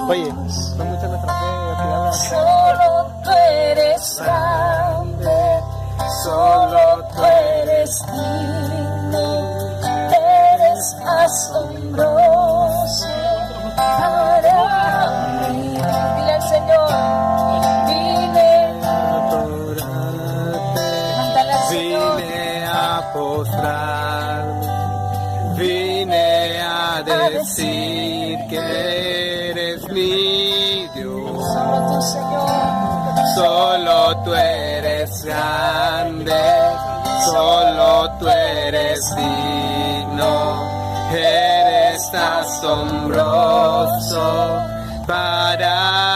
Oye, son muchas nuestras fe. Solo tú eres grande, solo tú eres digno, eres asombroso para mí. Dile al Señor, vine a adorarte, cántale al Señor. Vine a postrarme, vine a decir que eres mi Dios. Solo tú, Señor, Solo tú eres grande, solo tú eres digno, eres asombroso para